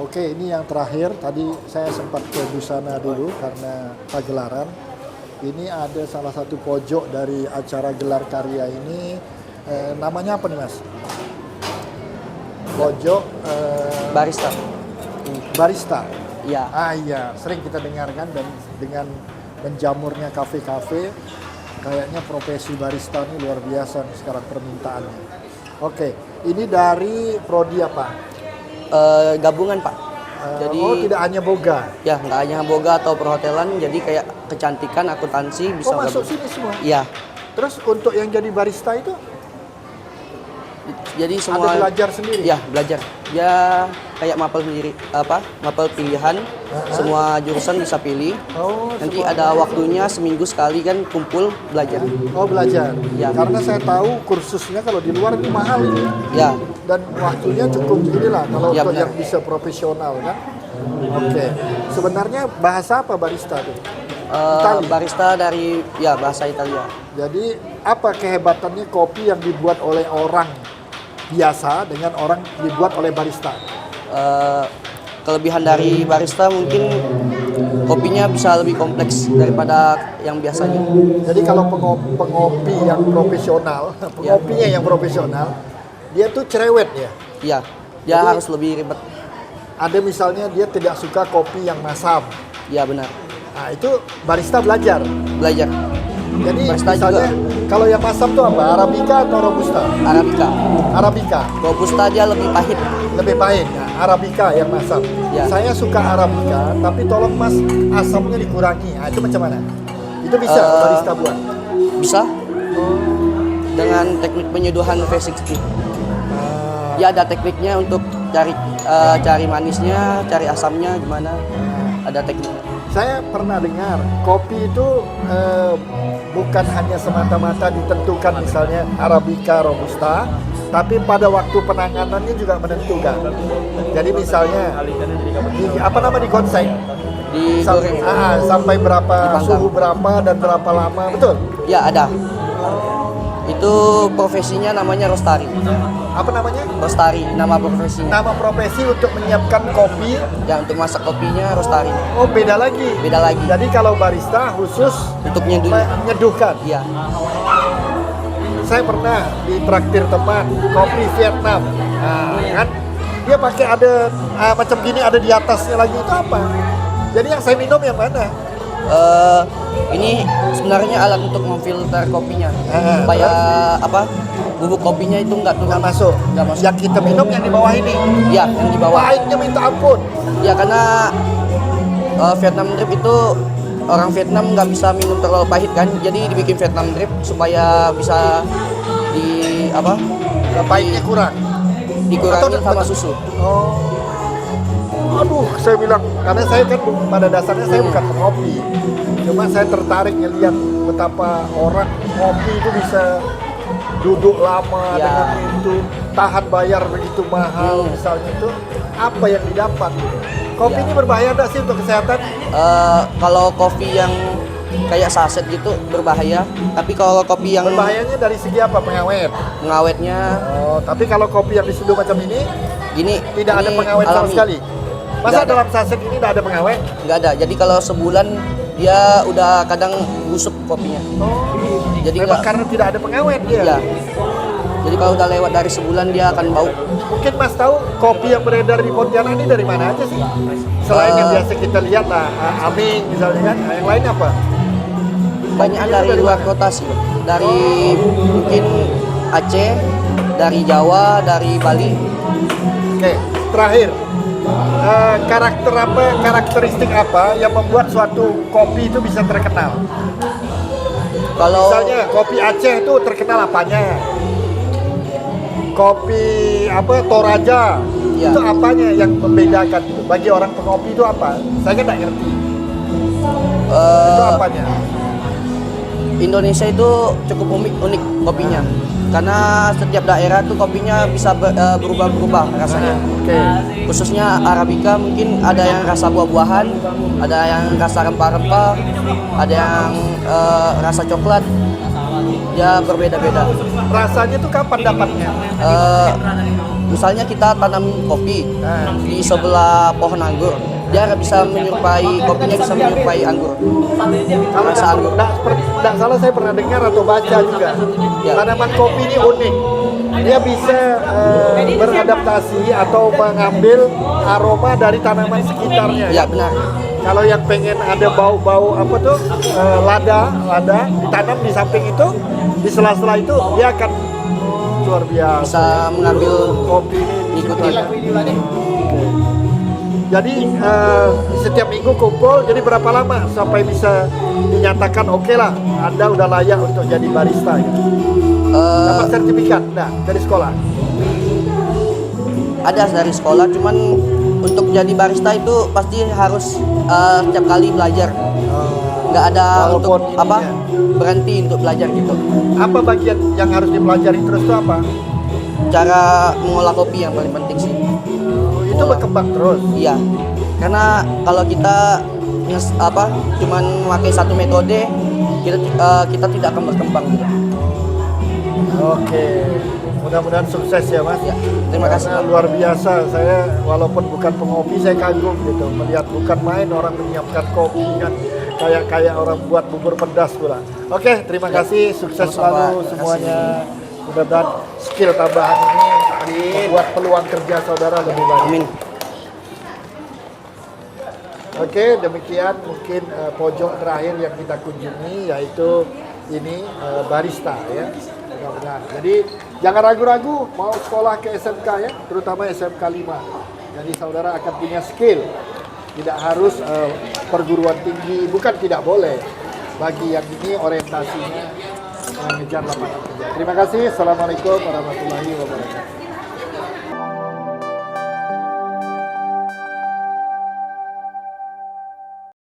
Oke, ini yang terakhir. Tadi saya sempat ke Busana dulu karena pagelaran. Ini ada salah satu pojok dari acara gelar karya ini. Namanya apa nih, Mas? Pojok Barista. barista. Iya. Ah iya, sering kita dengarkan, dan dengan menjamurnya kafe-kafe, kayaknya profesi barista ini luar biasa nih sekarang permintaannya. Oke, ini dari prodi apa? Gabungan, Pak. Jadi oh, tidak hanya boga. ya nggak hanya boga atau perhotelan, jadi kayak kecantikan, akuntansi bisa Oh, masuk gabung. sini semua. Iya. Terus untuk yang jadi barista itu Jadi semua ada belajar sendiri? Ya, belajar. Ya kayak mapel sendiri, mapel pilihan. Semua jurusan bisa pilih. Oh, Nanti semua. ada waktunya seminggu sekali kan kumpul belajar. Oh, belajar. Ya. Karena saya tahu kursusnya kalau di luar itu mahal ini. Ya, Dan waktunya cukup inilah kalau Ya, untuk benar. yang bisa profesional kan. Oke. Sebenarnya bahasa apa barista itu? Itali. barista dari ya bahasa Italia. Jadi apa kehebatannya kopi yang dibuat oleh orang biasa dengan orang dibuat oleh barista? Kelebihan dari barista mungkin kopinya bisa lebih kompleks daripada yang biasanya. Jadi kalau pengopi yang profesional, pengopinya yang profesional, dia tuh cerewet ya. Iya, dia Jadi- harus lebih ribet. Ada misalnya dia tidak suka kopi yang masam. Ya benar. Nah, itu barista belajar. Belajar Jadi Barista misalnya kalau yang masam tuh apa? Arabica atau Robusta? Arabica. Arabica. Robusta dia lebih pahit. Lebih pahit. Nah, Arabica yang masam. Ya. Saya suka Arabica, tapi tolong Mas asamnya dikurangi. Nah, itu macam mana? Itu bisa barista buat. Bisa dengan teknik penyeduhan V60. Ya ada tekniknya untuk cari manisnya, cari asamnya gimana. Ada tekniknya. Saya pernah dengar kopi itu bukan hanya semata-mata ditentukan misalnya Arabica, Robusta, tapi pada waktu penanganannya juga menentukan. Jadi misalnya di konseng Digoreng. sampai berapa Dipanggang. suhu berapa dan berapa lama, betul? Ya ada. Itu profesinya namanya rostari. Apa namanya? Rostari nama profesinya. Nama profesi untuk menyiapkan kopi. Ya untuk masak kopinya rostari. Oh, beda lagi. Beda lagi. Jadi kalau barista khusus Untuk nyeduh. menyeduhkan. Iya. Saya pernah di traktir teman kopi Vietnam. Nah, kan dia pakai ada macam gini, ada di atasnya lagi, itu apa? Jadi yang saya minum yang mana? Ini sebenarnya alat untuk memfilter kopinya supaya bubuk kopinya itu nggak turun. Nggak masuk. Nggak masuk. Yang kita minum yang di bawah ini. Ya yang di bawah. Pahitnya minta ampun. Ya karena Vietnam drip itu orang Vietnam nggak bisa minum terlalu pahit kan, jadi dibikin Vietnam drip supaya bisa Pahitnya kurang. dikurangin Atau- sama susu. Oh. Aduh, saya bilang karena saya kan pada dasarnya saya bukan pengopi. Cuma saya tertarik ngeliat betapa orang ngopi itu bisa duduk lama Ya. dengan itu, tahan bayar begitu mahal misalnya itu, apa yang didapat? Kopi Ya. ini berbahaya nggak sih untuk kesehatan? Kalau kopi yang kayak saset gitu berbahaya, tapi kalau kopi yang Berbahayanya dari segi apa? Pengawet. pengawetnya Oh, tapi kalau kopi yang diseduh macam ini gini tidak ada ini pengawet sama alami. sekali. Masa Nggak ada. dalam saset ini tidak ada pengawet? Nggak ada, jadi kalau sebulan dia udah kadang busuk kopinya. Oh, Jadi memang nggak- karena tidak ada pengawet dia. Ya, jadi kalau udah lewat dari sebulan dia akan bau. Mungkin Mas tahu kopi yang beredar di Pontianak ini dari mana aja sih? Selain yang biasa kita lihat lah, Aming misalnya kan, yang lain apa? Banyak Kopinya dari luar kota sih, dari mungkin Aceh, dari Jawa, dari Bali. Oke, terakhir, karakteristik apa yang membuat suatu kopi itu bisa terkenal? Kalau Misalnya kopi Aceh itu terkenal apanya? Kopi Toraja, Ya. itu apanya yang membedakan itu? Bagi orang pengopi itu apa? Saya kan nggak ngerti. Itu apanya? Indonesia itu cukup unik kopinya, karena setiap daerah tuh kopinya bisa berubah-berubah rasanya. Oke. Khususnya Arabica mungkin ada yang rasa buah-buahan, ada yang rasa rempah-rempah, ada yang rasa coklat. Ya berbeda-beda. Rasanya tuh kapan dapatnya? Misalnya kita tanam kopi Nah. di sebelah pohon anggur, dia bisa menyerupai, kopinya bisa menyerupai anggur. Kalau Rasa anggur. tidak salah saya pernah dengar atau baca juga, Ya. tanaman kopi ini unik. Dia bisa beradaptasi atau mengambil aroma dari tanaman sekitarnya. Ya benar. Kalau yang pengen ada bau-bau apa tuh lada ditanam di samping itu, di sela-sela itu dia akan luar biasa. Bisa mengambil Kopi ini ikutin. Jadi setiap minggu kumpul. Jadi berapa lama sampai bisa dinyatakan oke lah Anda udah layak untuk jadi barista gitu. Dapat sertifikat dari sekolah. Ada dari sekolah, cuman untuk jadi barista itu pasti harus setiap kali belajar. Nggak ada Walaupun untuk apa ininya. berhenti untuk belajar gitu. Apa bagian yang harus dipelajari terus itu apa? Cara mengolah kopi yang paling penting sih. Itu berkembang terus. Iya, karena kalau kita cuman memakai satu metode, kita tidak akan berkembang gitu. Oke, mudah-mudahan sukses ya Mas. Ya, terima kasih. Karena luar biasa, saya walaupun bukan pengopi saya kagum gitu melihat bukan main orang menyiapkan kopi kan kayak orang buat bubur pedas pula. Oke, terima kasih, sukses Sama-sama. selalu Terima semuanya. Mudah-mudahan skill tambahan ini membuat peluang kerja saudara lebih banyak. Amin. Oke, demikian mungkin pojok terakhir yang kita kunjungi yaitu ini barista ya. Benar-benar. Jadi jangan ragu-ragu mau sekolah ke SMK ya, terutama SMK 5. Jadi saudara akan punya skill. Tidak harus perguruan tinggi, bukan tidak boleh. Bagi yang ini orientasinya mengejar lapangan kerja. Terima kasih. Assalamualaikum warahmatullahi wabarakatuh.